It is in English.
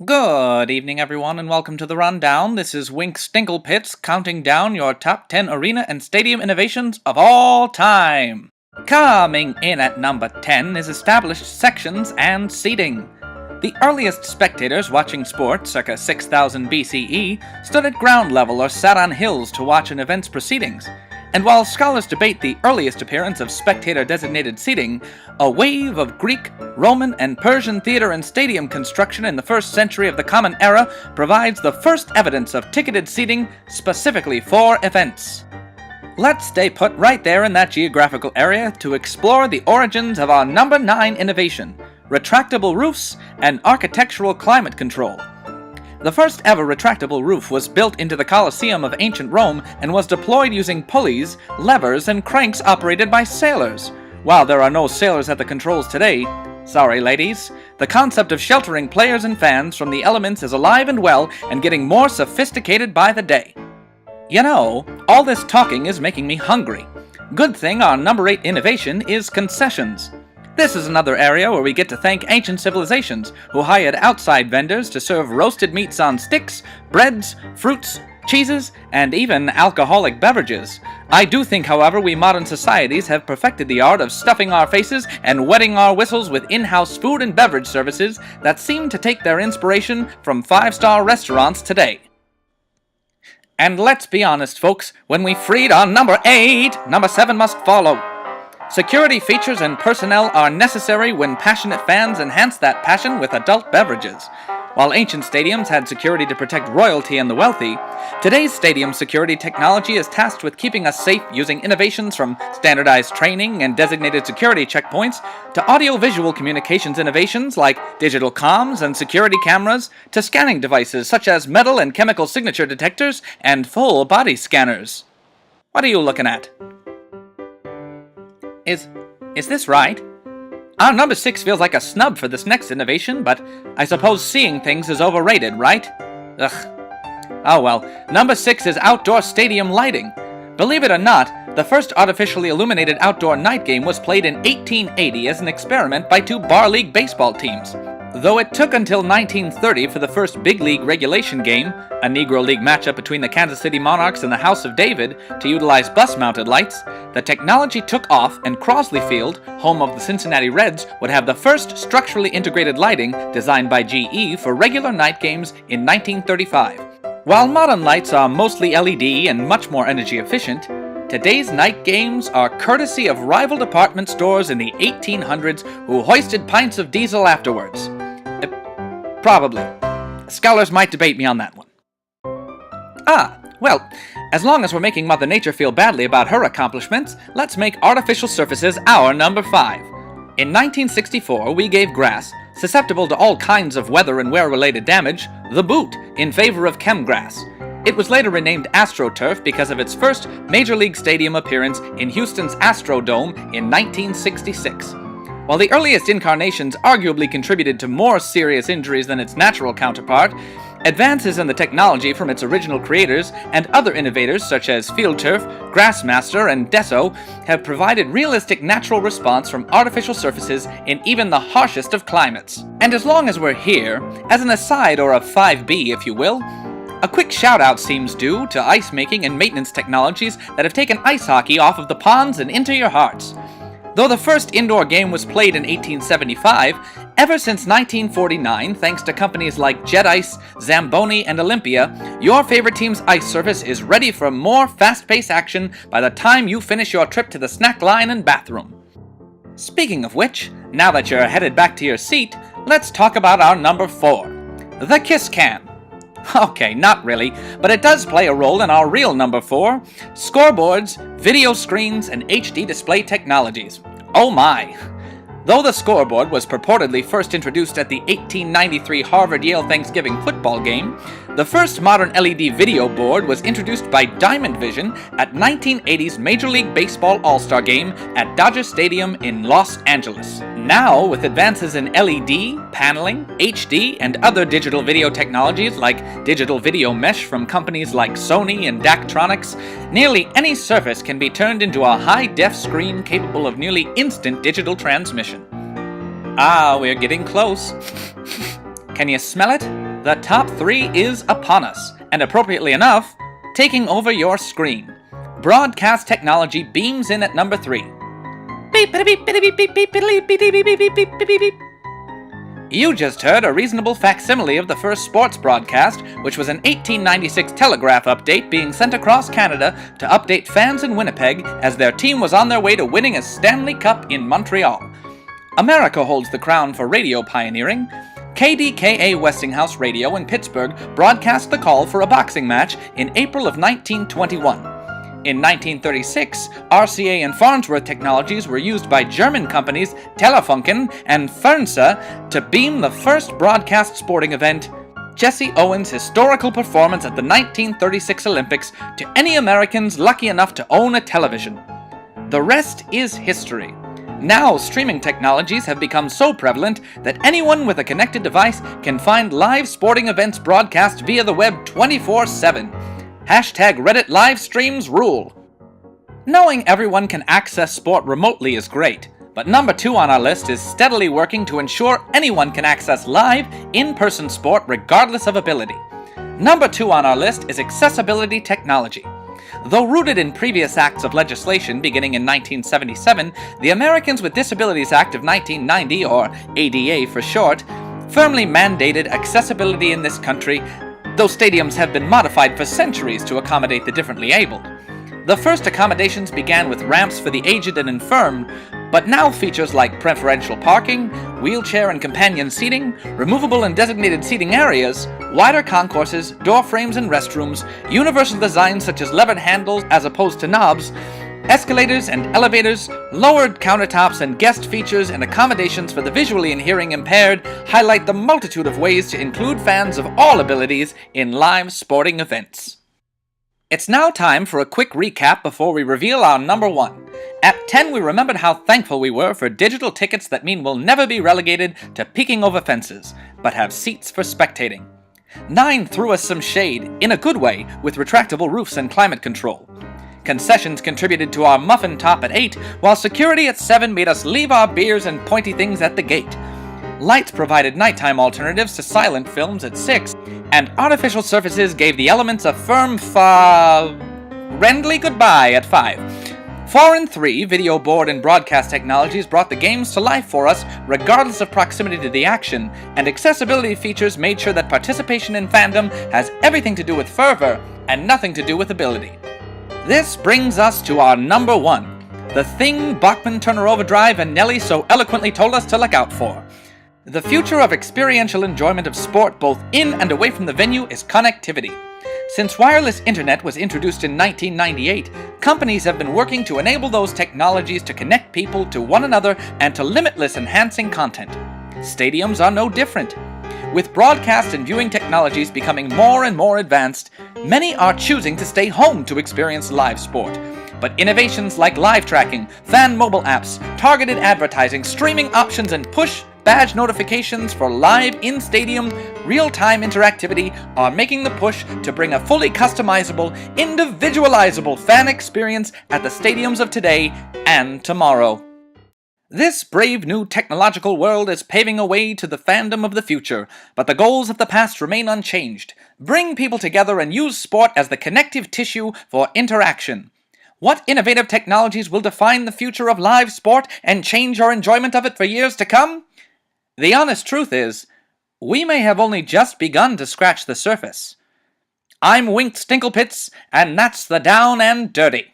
Good evening, everyone, and welcome to the Rundown. This is Wink Stinklepits counting down your top 10 arena and stadium innovations of all time. Coming in at number 10 is established sections and seating. The earliest spectators watching sports, circa 6000 BCE, stood at ground level or sat on hills to watch an event's proceedings. And while scholars debate the earliest appearance of spectator-designated seating, a wave of Greek, Roman, and Persian theater and stadium construction in the 1st century of the Common Era provides the first evidence of ticketed seating specifically for events. Let's stay put right there in that geographical area to explore the origins of our number 9 innovation, retractable roofs and architectural climate control. The first ever retractable roof was built into the Colosseum of ancient Rome and was deployed using pulleys, levers, and cranks operated by sailors. While there are no sailors at the controls today, sorry ladies, the concept of sheltering players and fans from the elements is alive and well and getting more sophisticated by the day. You know, all this talking is making me hungry. Good thing our number 8 innovation is concessions. This is another area where we get to thank ancient civilizations who hired outside vendors to serve roasted meats on sticks, breads, fruits, cheeses, and even alcoholic beverages. I do think, however, we modern societies have perfected the art of stuffing our faces and wetting our whistles with in-house food and beverage services that seem to take their inspiration from 5-star restaurants today. And let's be honest, folks, when we freed our number 8, number 7 must follow. Security features and personnel are necessary when passionate fans enhance that passion with adult beverages. While ancient stadiums had security to protect royalty and the wealthy, today's stadium security technology is tasked with keeping us safe using innovations from standardized training and designated security checkpoints to audio-visual communications innovations like digital comms and security cameras to scanning devices such as metal and chemical signature detectors and full body scanners. What are you looking at? Is this right? Our number 6 feels like a snub for this next innovation, but I suppose seeing things is overrated, right? Ugh. Oh well, number 6 is outdoor stadium lighting. Believe it or not, the first artificially illuminated outdoor night game was played in 1880 as an experiment by 2 bar league baseball teams. Though it took until 1930 for the first big league regulation game, a Negro League matchup between the Kansas City Monarchs and the House of David, to utilize bus-mounted lights, the technology took off and Crosley Field, home of the Cincinnati Reds, would have the first structurally integrated lighting designed by GE for regular night games in 1935. While modern lights are mostly LED and much more energy efficient, today's night games are courtesy of rival department stores in the 1800s who hoisted pints of diesel afterwards. Probably. Scholars might debate me on that one. Well, as long as we're making Mother Nature feel badly about her accomplishments, let's make artificial surfaces our number 5. In 1964, we gave grass, susceptible to all kinds of weather and wear-related damage, the boot in favor of chemgrass. It was later renamed AstroTurf because of its first Major League Stadium appearance in Houston's Astrodome in 1966. While the earliest incarnations arguably contributed to more serious injuries than its natural counterpart, advances in the technology from its original creators and other innovators such as FieldTurf, Grassmaster, and Deso have provided realistic natural response from artificial surfaces in even the harshest of climates. And as long as we're here, as an aside or a 5B if you will, a quick shout-out seems due to ice making and maintenance technologies that have taken ice hockey off of the ponds and into your hearts. Though the first indoor game was played in 1875, ever since 1949, thanks to companies like Jet Ice, Zamboni, and Olympia, your favorite team's ice surface is ready for more fast-paced action by the time you finish your trip to the snack line and bathroom. Speaking of which, now that you're headed back to your seat, let's talk about our number 4, the Kiss Cam. Okay, not really, but it does play a role in our real number 4, scoreboards, video screens, and HD display technologies. Oh my! Though the scoreboard was purportedly first introduced at the 1893 Harvard-Yale Thanksgiving football game, the first modern LED video board was introduced by Diamond Vision at 1980's Major League Baseball All-Star Game at Dodger Stadium in Los Angeles. Now, with advances in LED, paneling, HD, and other digital video technologies like digital video mesh from companies like Sony and Daktronics, nearly any surface can be turned into a high-def screen capable of nearly instant digital transmission. Ah, we're getting close. Can you smell it? The top 3 is upon us, and appropriately enough, taking over your screen. Broadcast technology beams in at number 3. You just heard a reasonable facsimile of the first sports broadcast, which was an 1896 telegraph update being sent across Canada to update fans in Winnipeg as their team was on their way to winning a Stanley Cup in Montreal. America holds the crown for radio pioneering. KDKA Westinghouse Radio in Pittsburgh broadcast the call for a boxing match in April of 1921. In 1936, RCA and Farnsworth technologies were used by German companies Telefunken and Fernseher to beam the first broadcast sporting event, Jesse Owens' historical performance at the 1936 Olympics, to any Americans lucky enough to own a television. The rest is history. Now, streaming technologies have become so prevalent that anyone with a connected device can find live sporting events broadcast via the web 24/7. Hashtag Reddit live streams rule. Knowing everyone can access sport remotely is great, but number 2 on our list is steadily working to ensure anyone can access live, in-person sport regardless of ability. Number 2 on our list is accessibility technology. Though rooted in previous acts of legislation beginning in 1977, the Americans with Disabilities Act of 1990, or ADA for short, firmly mandated accessibility in this country, though stadiums have been modified for centuries to accommodate the differently abled. The first accommodations began with ramps for the aged and infirm, but now features like preferential parking, wheelchair and companion seating, removable and designated seating areas, wider concourses, door frames and restrooms, universal designs such as levered handles as opposed to knobs, escalators and elevators, lowered countertops, and guest features and accommodations for the visually and hearing impaired highlight the multitude of ways to include fans of all abilities in live sporting events. It's now time for a quick recap before we reveal our number 1. At 10, we remembered how thankful we were for digital tickets that mean we'll never be relegated to peeking over fences, but have seats for spectating. 9 threw us some shade, in a good way, with retractable roofs and climate control. Concessions contributed to our muffin top at 8, while security at 7 made us leave our beers and pointy things at the gate. Lights provided nighttime alternatives to silent films at 6, and artificial surfaces gave the elements a firm friendly goodbye at 5. 4 and 3, video board and broadcast technologies brought the games to life for us regardless of proximity to the action, and accessibility features made sure that participation in fandom has everything to do with fervor and nothing to do with ability. This brings us to our number 1, the thing Bachman Turner Overdrive and Nelly so eloquently told us to look out for. The future of experiential enjoyment of sport both in and away from the venue is connectivity. Since wireless internet was introduced in 1998, companies have been working to enable those technologies to connect people to one another and to limitless enhancing content. Stadiums are no different. With broadcast and viewing technologies becoming more and more advanced, many are choosing to stay home to experience live sport. But innovations like live tracking, fan mobile apps, targeted advertising, streaming options, and push badge notifications for live in-stadium, real-time interactivity are making the push to bring a fully customizable, individualizable fan experience at the stadiums of today and tomorrow. This brave new technological world is paving a way to the fandom of the future, but the goals of the past remain unchanged. Bring people together and use sport as the connective tissue for interaction. What innovative technologies will define the future of live sport and change our enjoyment of it for years to come? The honest truth is, we may have only just begun to scratch the surface. I'm Wink Stinklepits, and that's the Down and Dirty.